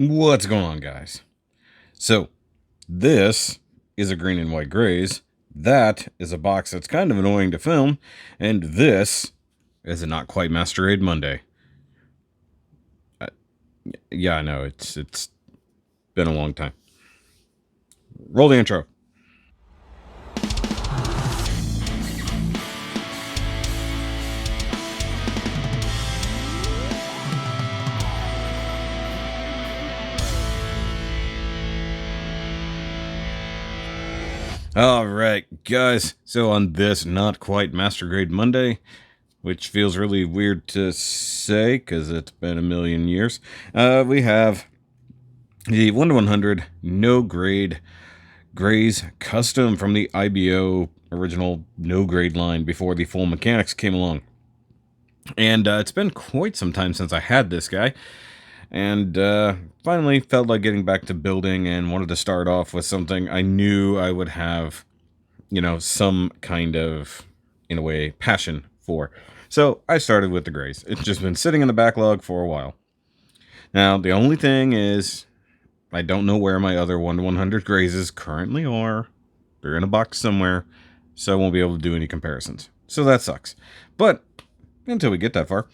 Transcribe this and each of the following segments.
What's going on, guys? So, this is a green and white GRAZE. That is a box that's kind of annoying to film. And this is a not quite Master Raid Monday. Yeah, I know, it's been a long time. Roll the intro. Alright, guys. So on this not quite Master Grade Monday, which feels really weird to say because it's been a million years, we have the 1 to 100 no grade GRAZE custom from the IBO original no grade line before the full mechanics came along. And it's been quite some time since I had this guy. And finally felt like getting back to building and wanted to start off with something I knew I would have, some kind of, in a way, passion for. So I started with the GRAZE. It's just been sitting in the backlog for a while. Now, the only thing is, I don't know where my other 1 to 100 GRAZEs currently are. They're in a box somewhere, so I won't be able to do any comparisons. So that sucks. But until we get that far,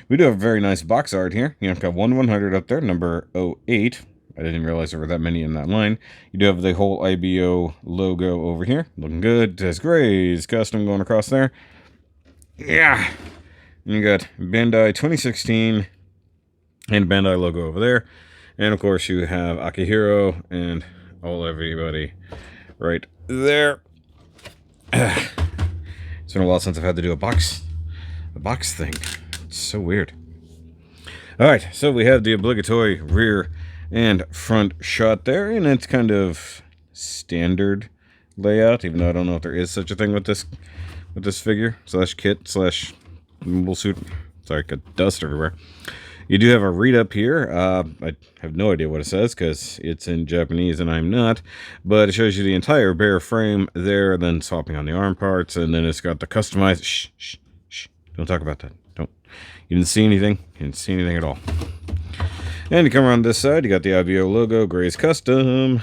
we do have a very nice box art here. Got 1 to 100 up there, number 08. I didn't realize there were that many in that line. You do have the whole IBO logo over here. Looking good. It says GRAZE Custom going across there. Yeah. And you got Bandai 2016 and Bandai logo over there. And of course you have Akihiro and everybody right there. It's been a while since I've had to do a box thing. It's so weird. Alright, so we have the obligatory rear and front shot there, and it's kind of standard layout, even though I don't know if there is such a thing with this figure slash kit slash mobile suit. Sorry, got dust everywhere. You do have a read up here. I have no idea what it says because it's in Japanese and I'm not, but it shows you the entire bare frame there, then swapping on the arm parts, and then it's got the customized. Shh. Don't talk about that. Don't. You didn't see anything? You didn't see anything at all. And you come around this side, you got the IBO logo, GRAZE Custom,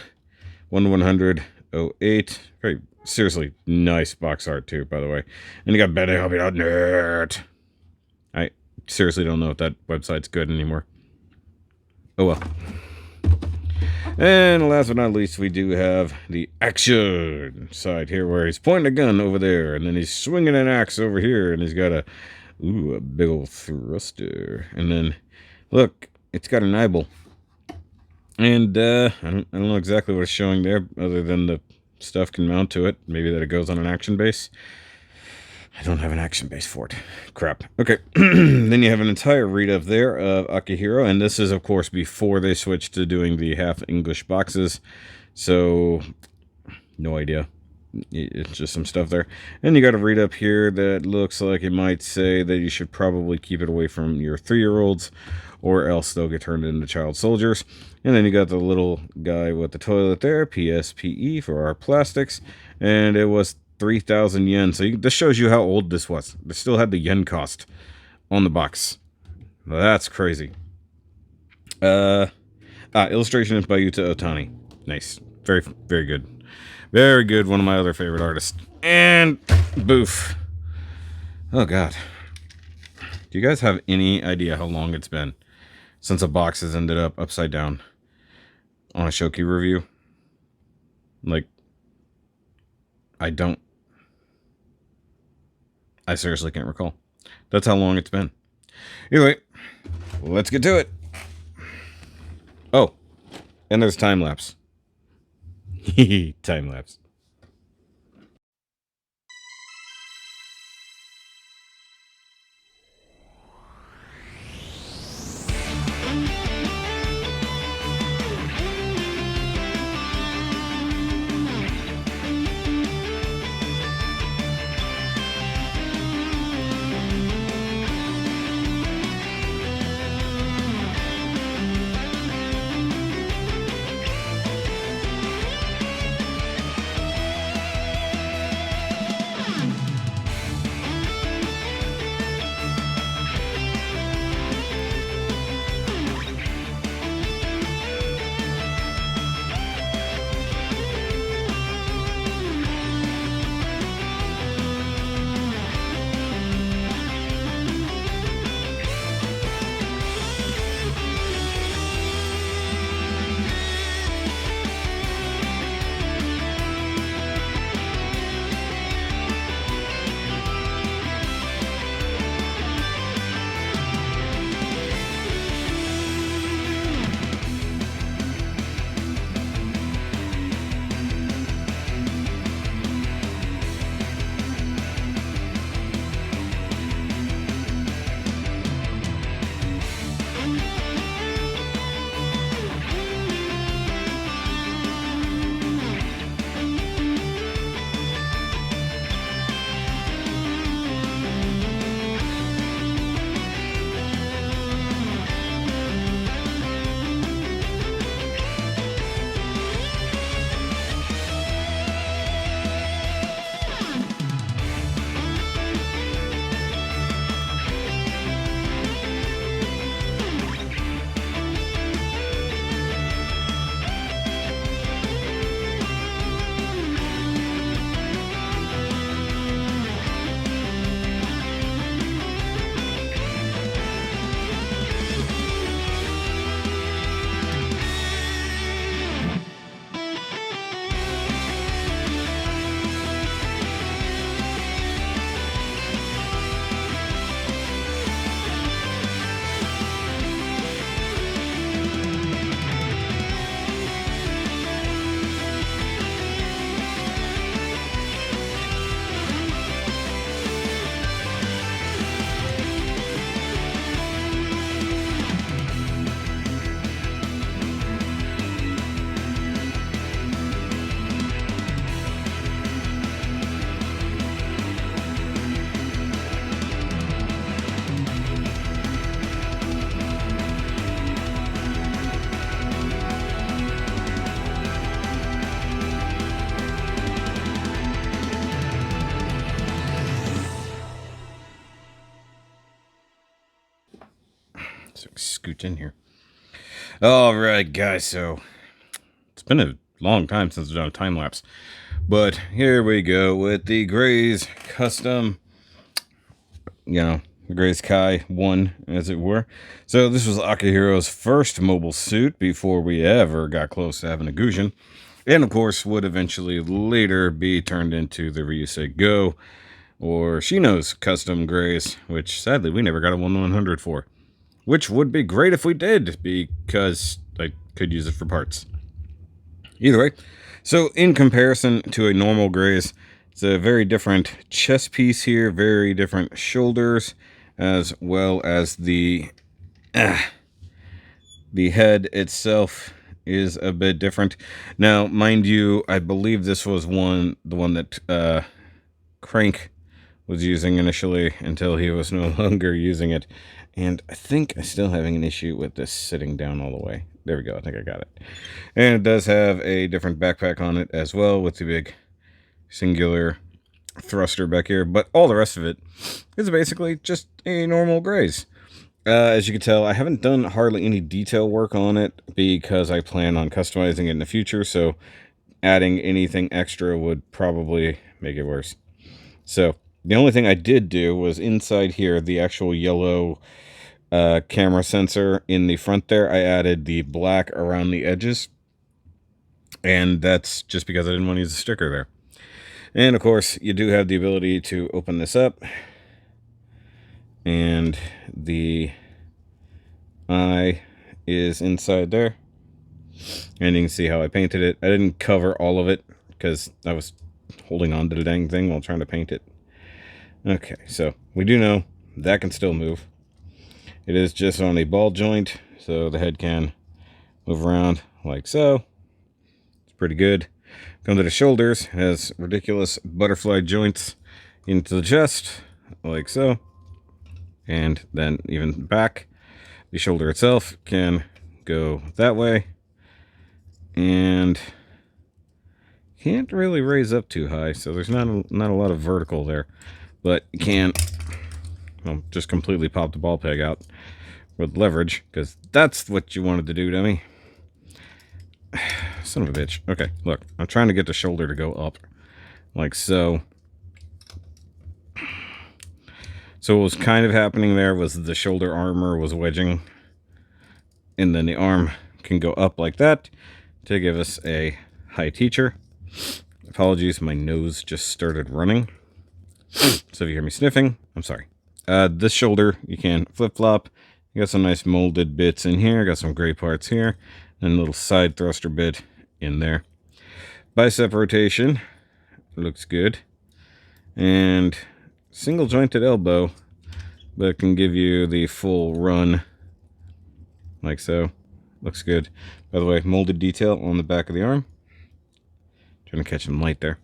1 to 100, 08. Very seriously nice box art too, by the way. And you got BetterHobby.net. I seriously don't know if that website's good anymore. Oh well. And last but not least, we do have the action side here, where he's pointing a gun over there, and then he's swinging an axe over here, and he's got a big old thruster. And then, look, it's got an eyeball. And I don't know exactly what it's showing there, other than the stuff can mount to it. Maybe that it goes on an action base. I don't have an action base for it. Crap. Okay. Then you have an entire read-up there of Akihiro, and this is, of course, before they switched to doing the half-English boxes. So, no idea. It's just some stuff there. And you got a read-up here that looks like it might say that you should probably keep it away from your 3-year-olds, or else they'll get turned into child soldiers. And then you got the little guy with the toilet there, PSPE for our plastics, and it was 3,000 yen. So this shows you how old this was. They still had the yen cost on the box. Now that's crazy. Illustration is by Yuta Otani. Nice. Very, very good. Very good. One of my other favorite artists. And boof. Oh, God. Do you guys have any idea how long it's been since a box has ended up upside down on a SHOKY review? Like, I seriously can't recall. That's how long it's been. Anyway, let's get to it. Oh, and there's Timelapse. Timelapse. scooch in here. All right, guys. So it's been a long time since I've done a time lapse, but here we go with the GRAZE custom. GRAZE Kai 1, as it were. So this was Akihiro's first mobile suit before we ever got close to having a Gujin. And of course would eventually later be turned into the Ryusei Go or Shino's custom GRAZE, which sadly we never got a 1/100 for. Which would be great if we did, because I could use it for parts. Either way, so in comparison to a normal GRAZE, it's a very different chest piece here, very different shoulders, as well as the head itself is a bit different. Now, mind you, I believe this was the one that Crank was using initially until he was no longer using it. And I think I'm still having an issue with this sitting down all the way. There we go. I think I got it. And it does have a different backpack on it as well with the big singular thruster back here. But all the rest of it is basically just a normal GRAZE. As you can tell, I haven't done hardly any detail work on it because I plan on customizing it in the future. So adding anything extra would probably make it worse. So the only thing I did do was inside here, the actual yellow camera sensor in the front there, I added the black around the edges, and that's just because I didn't want to use a sticker there. And of course you do have the ability to open this up, and the eye is inside there, and you can see how I painted it. I didn't cover all of it because I was holding on to the dang thing while trying to paint it. Okay, so we do know that can still move. It is just on a ball joint, so the head can move around like so. It's pretty good. Come to the shoulders, has ridiculous butterfly joints into the chest, like so. And then even back. The shoulder itself can go that way. And can't really raise up too high, so there's not a lot of vertical there. But you can just completely pop the ball peg out with leverage, because that's what you wanted to do to me. Son of a bitch. Okay, look, I'm trying to get the shoulder to go up like so. So what was kind of happening there was the shoulder armor was wedging, and then the arm can go up like that to give us a high teacher. Apologies, my nose just started running. So if you hear me sniffing, I'm sorry. This shoulder, you can flip-flop. You got some nice molded bits in here. Got some gray parts here. And a little side thruster bit in there. Bicep rotation. Looks good. And single jointed elbow. But can give you the full run. Like so. Looks good. By the way, molded detail on the back of the arm. Trying to catch some light there.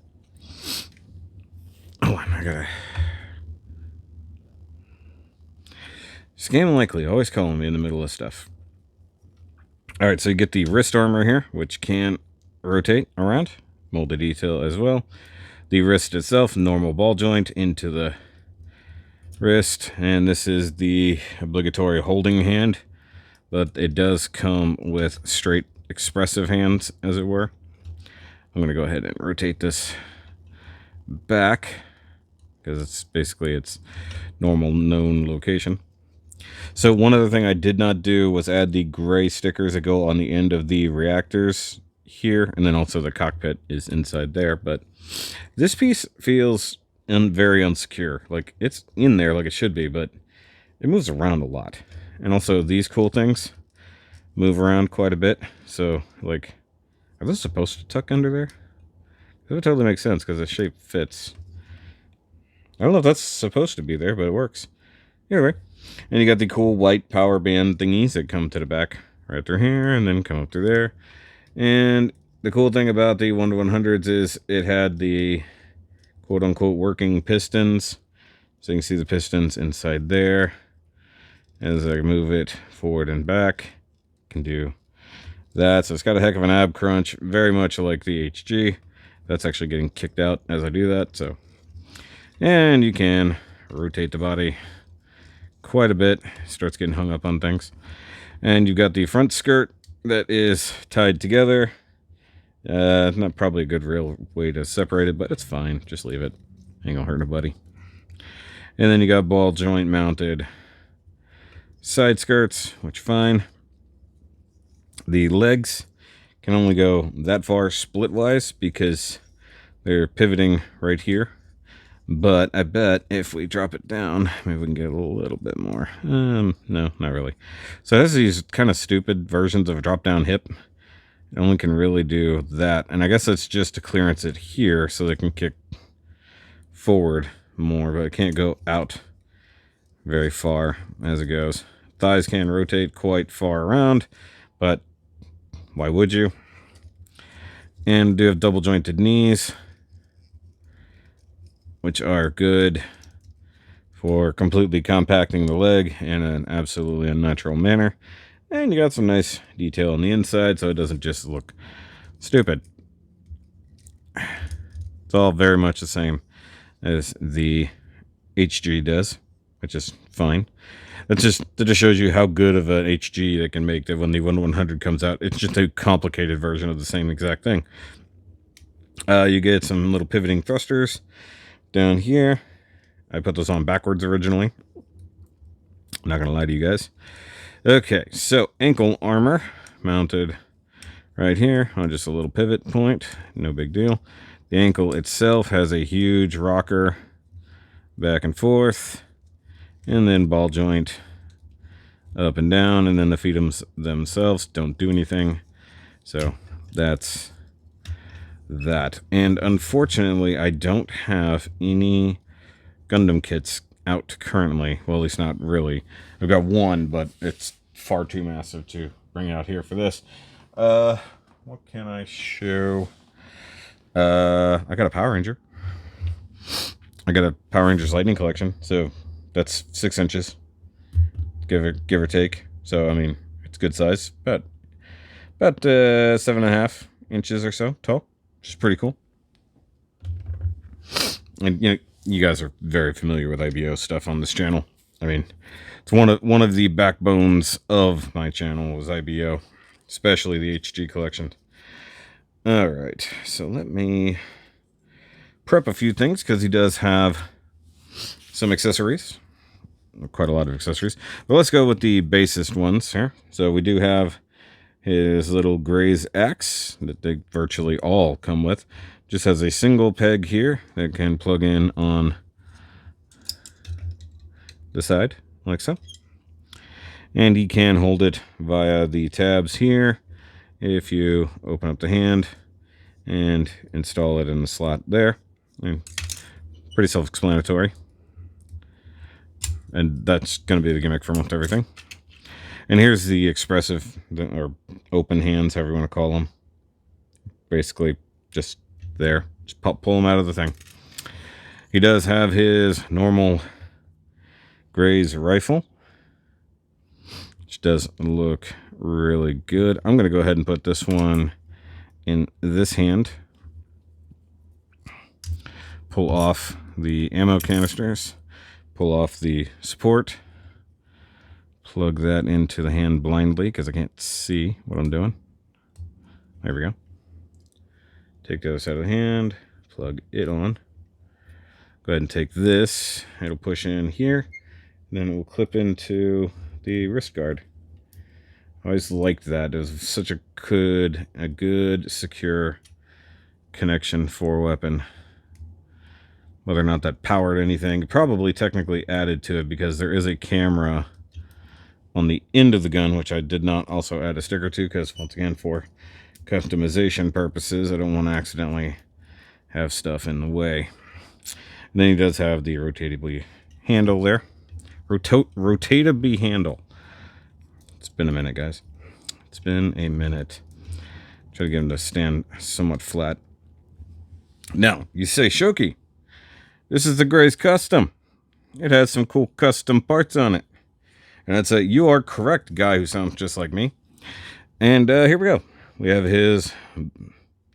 Oh, I gotta... Scam likely, always calling me in the middle of stuff. Alright, so you get the wrist armor here, which can rotate around. Molded detail as well. The wrist itself, normal ball joint into the wrist. And this is the obligatory holding hand. But it does come with straight expressive hands, as it were. I'm going to go ahead and rotate this back, because it's basically its normal known location. So one other thing I did not do was add the gray stickers that go on the end of the reactors here, and then also the cockpit is inside there. But this piece feels very unsecure. Like, it's in there like it should be, but it moves around a lot. And also these cool things move around quite a bit. So, like, are those supposed to tuck under there? That would totally make sense because the shape fits. I don't know if that's supposed to be there, but it works. Anyway, and you got the cool white power band thingies that come to the back right through here and then come up through there. And the cool thing about the 1/100s is it had the quote-unquote working pistons. So you can see the pistons inside there. As I move it forward and back, can do that. So it's got a heck of an ab crunch, very much like the HG. That's actually getting kicked out as I do that. So, and you can rotate the body quite a bit. Starts getting hung up on things. And you've got the front skirt that is tied together. Not probably a good real way to separate it, but it's fine. Just leave it. Ain't gonna hurt nobody. And then you got ball joint mounted side skirts, which fine. The legs can only go that far split-wise because they're pivoting right here. But I bet if we drop it down, maybe we can get a little bit more. No, not really. So this is these kind of stupid versions of a drop-down hip. It only can really do that. And I guess that's just to clearance it here so they can kick forward more, but it can't go out very far as it goes. Thighs can rotate quite far around, but why would you? And do have double jointed knees, which are good for completely compacting the leg in an absolutely unnatural manner. And you got some nice detail on the inside so it doesn't just look stupid. It's all very much the same as the HG does, which is fine. That just shows you how good of an HG they can make that when the 1/100 comes out. It's just a complicated version of the same exact thing. You get some little pivoting thrusters down here. I put those on backwards originally. I'm not going to lie to you guys. Okay, so ankle armor mounted right here on just a little pivot point. No big deal. The ankle itself has a huge rocker back and forth. And then ball joint up and down. And then the feet themselves don't do anything. So that's that. And unfortunately, I don't have any Gundam kits out currently. Well, at least not really. I've got one, but it's far too massive to bring out here for this. What can I show? I got a Power Ranger. I got a Power Rangers Lightning collection, so that's 6 inches, give or take. So I mean, it's good size, about 7.5 inches or so tall, which is pretty cool. And you know, you guys are very familiar with IBO stuff on this channel. I mean, it's one of the backbones of my channel was IBO, especially the HG collection. All right, so let me prep a few things because he does have some accessories, quite a lot of accessories. But let's go with the basest ones here. So we do have his little GRAZE axe that they virtually all come with. Just has a single peg here that can plug in on the side like so. And he can hold it via the tabs here if you open up the hand and install it in the slot there. And pretty self-explanatory. And that's going to be the gimmick for most everything. And here's the expressive, or open hands, however you want to call them. Basically, just there. Just pull them out of the thing. He does have his normal GRAZE rifle, which does look really good. I'm going to go ahead and put this one in this hand. Pull off the ammo canisters. Pull off the support. Plug that into the hand blindly because I can't see what I'm doing. There we go. Take the other side of the hand. Plug it on. Go ahead and take this. It'll push in here. And then it will clip into the wrist guard. I always liked that. It was such a good, secure connection for a weapon. Whether or not that powered anything, probably technically added to it because there is a camera on the end of the gun, which I did not also add a sticker to because, once again, for customization purposes, I don't want to accidentally have stuff in the way. And then he does have the rotatably handle there. Rotatably handle. It's been a minute, guys. It's been a minute. Try to get him to stand somewhat flat. Now, you say, Shoky, this is the GRAZE custom. It has some cool custom parts on it. And I'd say, you are correct, guy who sounds just like me. And here we go. We have his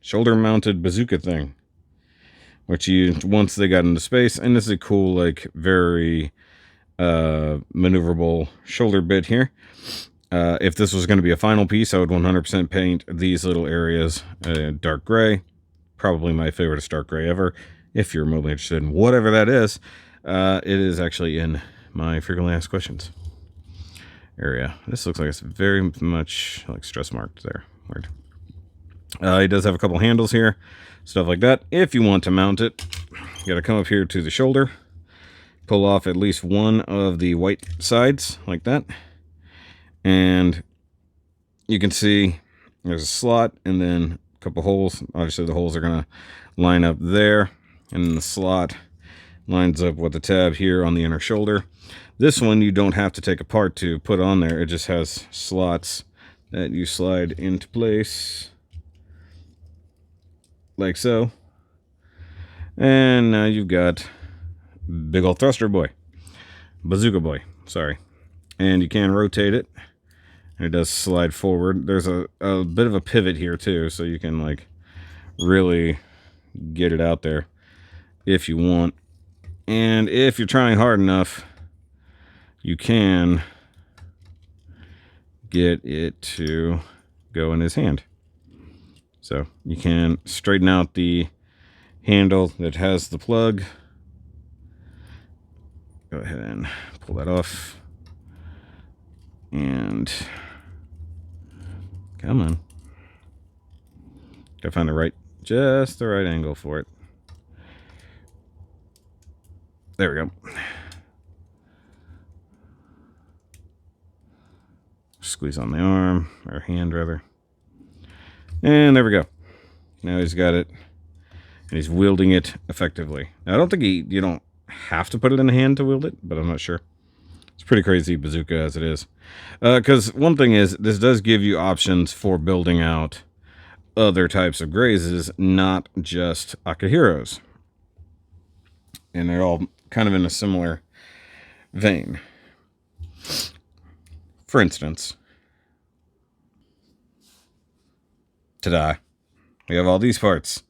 shoulder-mounted bazooka thing, which he used once they got into space. And this is a cool, like, very maneuverable shoulder bit here. If this was going to be a final piece, I would 100% paint these little areas dark gray. Probably my favorite dark gray ever. If you're remotely interested in whatever that is, it is actually in my frequently asked questions area. This looks like it's very much like stress marked there. Weird. It does have a couple handles here, stuff like that. If you want to mount it, you got to come up here to the shoulder, pull off at least one of the white sides like that, and you can see there's a slot and then a couple holes. Obviously the holes are going to line up there, and then the slot lines up with the tab here on the inner shoulder. This one you don't have to take apart to put on there. It just has slots that you slide into place like so. And now you've got big old thruster boy. Bazooka boy, sorry. And you can rotate it. And it does slide forward. There's a bit of a pivot here too, so you can like really get it out there if you want. And if you're trying hard enough, you can get it to go in his hand. So you can straighten out the handle that has the plug. Go ahead and pull that off. And come on. Gotta find just the right angle for it. There we go. Squeeze on the arm, or hand rather. And there we go. Now he's got it, and he's wielding it effectively. Now, I don't think you don't have to put it in the hand to wield it, but I'm not sure. It's pretty crazy bazooka as it is. Because one thing is, this does give you options for building out other types of grazes, not just Akahiros. And they're all kind of in a similar vein. For instance, ta-da, we have all these parts.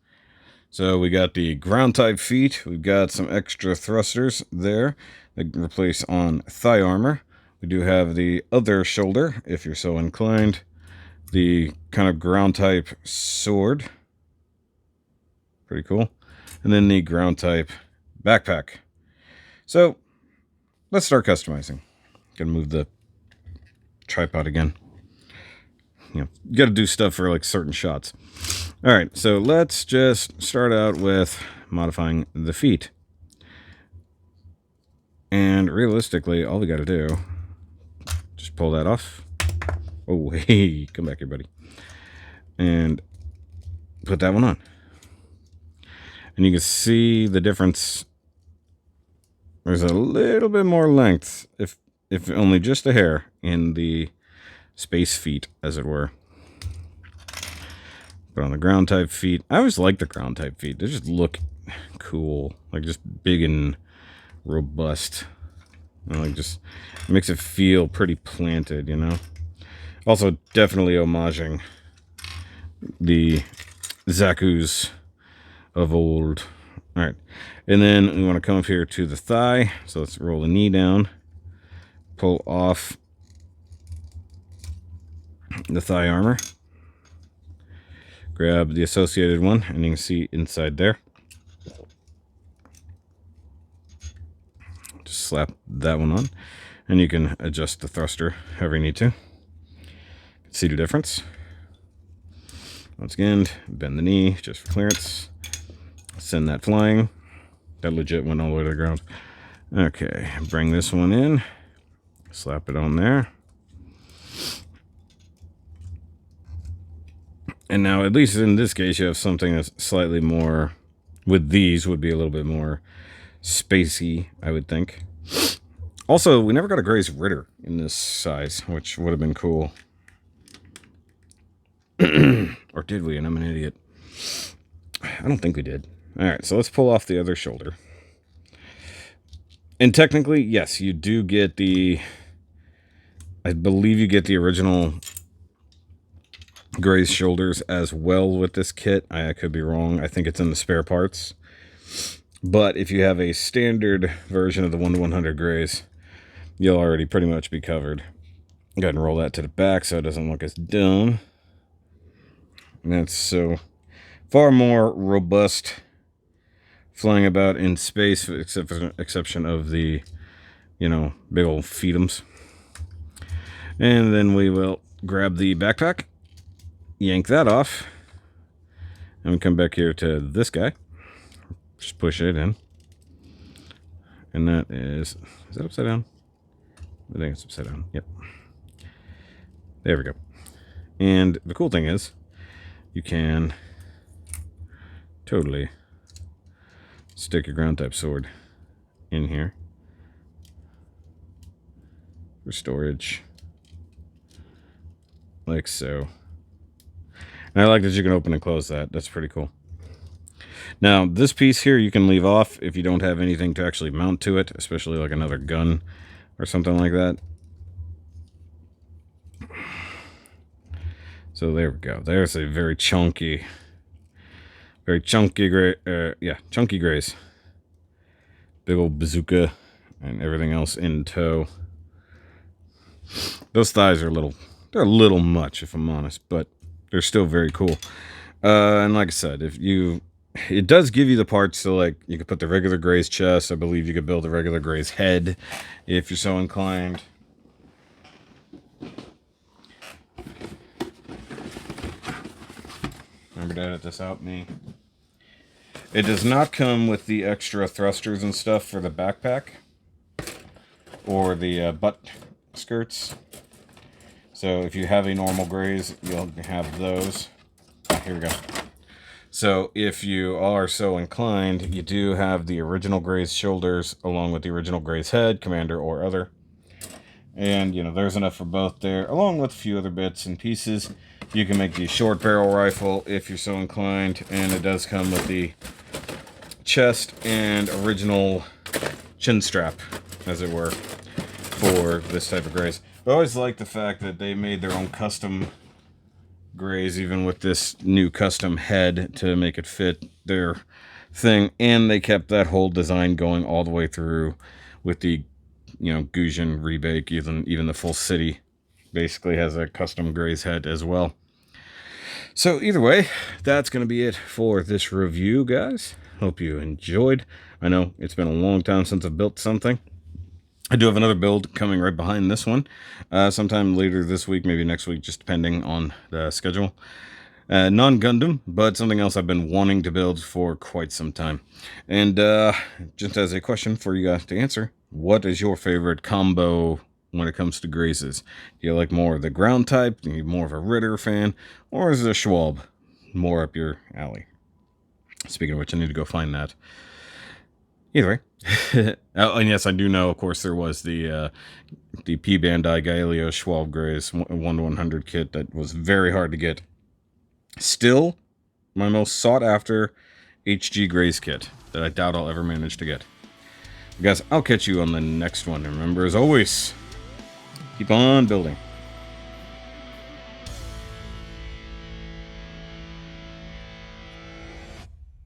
So we got the ground type feet, we've got some extra thrusters there that replace on thigh armor. We do have the other shoulder, if you're so inclined, the kind of ground type sword, pretty cool, and then the ground type backpack. So let's start customizing. Gonna move the tripod again. You know, you gotta do stuff for like certain shots. All right, so let's just start out with modifying the feet. And realistically, all we gotta do, just pull that off. Oh, hey, come back here, buddy. And put that one on. And you can see the difference. There's a little bit more length, if only just a hair, in the space feet, as it were. But on the ground type feet, I always like the ground type feet. They just look cool, like just big and robust. And like just makes it feel pretty planted, you know. Also, definitely homaging the Zaku's of old. All right, and then we want to come up here to the thigh. So let's roll the knee down, pull off the thigh armor, grab the associated one, and you can see inside there. Just slap that one on, and you can adjust the thruster however you need to. See the difference. Once again, bend the knee just for clearance. Send that flying. That legit went all the way to the ground. Okay, bring this one in. Slap it on there. And now, at least in this case, you have something that's slightly more, with these, would be a little bit more spacey, I would think. Also, we never got a GRAZE Ritter in this size, which would have been cool. Or did we? And I'm an idiot. I don't think we did. Alright, so let's pull off the other shoulder. And technically, yes, you do get the... I believe you get the original GRAZE shoulders as well with this kit. I could be wrong. I think it's in the spare parts. But if you have a standard version of the 1-to-100 GRAZE, you'll already pretty much be covered. Go ahead and roll that to the back so it doesn't look as dumb. And that's so far more robust flying about in space, except for the exception of the, you know, big old feetums. And then we will grab the backpack, yank that off, and we come back here to this guy. Just push it in. And that is that upside down? I think it's upside down. Yep. There we go. And the cool thing is, you can totally stick your ground type sword in here for storage, like so. And I like that you can open and close that. That's pretty cool. Now, this piece here you can leave off if you don't have anything to actually mount to it, especially like another gun or something like that. So there we go. There's a very chunky chunky GRAZE. Big old bazooka and everything else in tow. Those thighs are they're a little much if I'm honest, but they're still very cool. And like I said, it does give you the parts, so like you could put the regular GRAZE chest. I believe you could build a regular GRAZE head if you're so inclined. Remember to edit this out, me. It does not come with the extra thrusters and stuff for the backpack or the butt skirts. So if you have a normal GRAZE, you'll have those. Here we go. So if you are so inclined, you do have the original GRAZE shoulders along with the original GRAZE head, commander or other. And, you know, there's enough for both there, along with a few other bits and pieces. You can make the short barrel rifle if you're so inclined, and it does come with the chest and original chin strap, as it were, for this type of GRAZE. I always like the fact that they made their own custom GRAZE, even with this new custom head to make it fit their thing, and they kept that whole design going all the way through with the, you know, Guzhan rebake. Even the full city basically has a custom GRAZE head as well. So either way, that's going to be it for this review, guys. Hope you enjoyed. I know it's been a long time since I've built something. I do have another build coming right behind this one, sometime later this week, maybe next week, just depending on the schedule. Non-Gundam, but something else I've been wanting to build for quite some time. And just as a question for you guys to answer, what is your favorite combo when it comes to GRAZEs? Do you like more of the ground type? Are you more of a Ritter fan? Or is it a Schwab more up your alley? Speaking of which, I need to go find that. Either way. Oh, and yes, I do know, of course, there was the P. Bandai Galileo Schwab GRAZE 1-100 kit that was very hard to get. Still, my most sought-after HG GRAZE kit that I doubt I'll ever manage to get. Guys, I'll catch you on the next one. Remember, as always, keep on building.